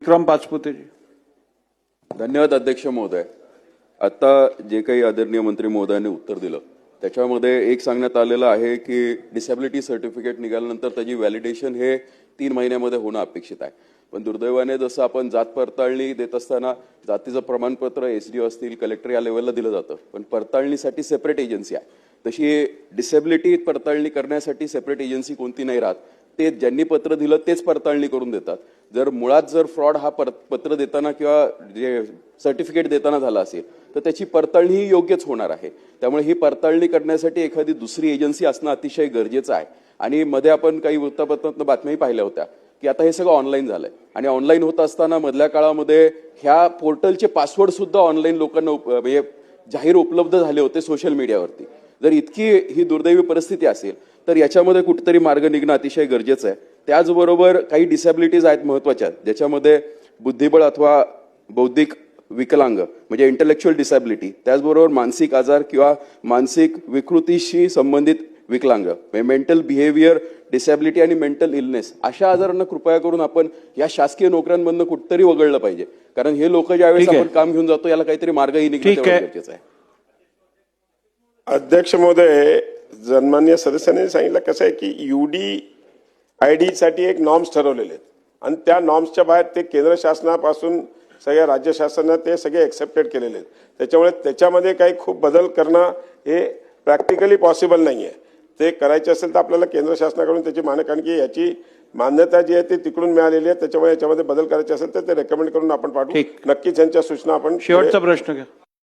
विक्रम पाचपुते जी. धन्यवाद अध्यक्ष महोदय. आता जे काही आदरणीय मंत्री महोदयांनी उत्तर दिलं त्याच्यामध्ये एक सांगण्यात आलेलं आहे की डिसेबिलिटी सर्टिफिकेट निघाल्यानंतर त्याची व्हॅलिडेशन हे 3 महिन्यामध्ये होणं अपेक्षित आहे. पण दुर्दैवाने जसं आपण जात पडताळणी देत असताना जातीचं प्रमाणपत्र एसडीओ असतील कलेक्टर या लेवलला दिलं जातं, पण पडताळणीसाठी सेपरेट एजन्सी आहे. तशी डिसेबिलिटी पडताळणी करण्यासाठी सेपरेट एजन्सी कोणती नाही राहत. ते ज्यांनी पत्र दिलं तेच पडताळणी करून देतात. जर मुळात जर फ्रॉड हा पत्र देताना किंवा जे सर्टिफिकेट देताना झाला असेल तर त्याची पडताळणी ही योग्यच होणार आहे. त्यामुळे ही पडताळणी करण्यासाठी एखादी दुसरी एजन्सी असणं अतिशय गरजेचं आहे. आणि मध्ये आपण काही वृत्तपत्रांत बातम्याही पाहिल्या होत्या की आता हे सगळं ऑनलाईन झालंय आणि ऑनलाईन होत असताना मधल्या काळामध्ये ह्या पोर्टलचे पासवर्ड सुद्धा ऑनलाईन लोकांना म्हणजे जाहीर उपलब्ध झाले होते सोशल मीडियावरती. जर इतकी ही दुर्दैवी परिस्थिती असेल तर याच्यामध्ये कुठेतरी मार्ग निघणं अतिशय गरजेचं आहे. त्याचबरोबर काही डिसॅबिलिटीज आहेत महत्वाच्या, ज्याच्यामध्ये बुद्धिबळ अथवा बौद्धिक विकलांग म्हणजे इंटेलेक्च्युअल डिसॅबिलिटी, त्याचबरोबर मानसिक आजार किंवा मानसिक विकृतीशी संबंधित विकलांग म्हणजे मेंटल बिहेवियर डिसॅबिलिटी आणि मेंटल इलनेस, अशा आजारांना कृपया करून आपण या शासकीय नोकऱ्यांमधनं कुठेतरी वगळलं पाहिजे. कारण हे लोक ज्यावेळेस आपण काम घेऊन जातो याला काहीतरी मार्गही निघणं गरजेचं आहे. अध्यक्ष महोदय, सन्माननीय सदस्यांनी सांगितलं कसं आहे की UDID साठी एक नॉर्म्स ठरवलेले आहेत आणि त्या नॉर्म्सच्या बाहेर ते केंद्र शासनापासून सगळ्या राज्य शासनाने ते सगळे एक्सेप्टेड केलेले आहेत. त्याच्यामुळे त्याच्यामध्ये काही खूप बदल करणं हे प्रॅक्टिकली पॉसिबल नाही आहे. ते करायचे असेल तर आपल्याला केंद्र शासनाकडून त्याची मान्यता, कारण की याची मान्यता जी आहे ती तिकडून मिळालेली आहे. त्याच्यामुळे याच्यामध्ये बदल करायचे असेल तर ते रेकमेंड करून आपण पाठवू. नक्कीच यांच्या सूचना आपण. शेवटचा प्रश्न घ्या.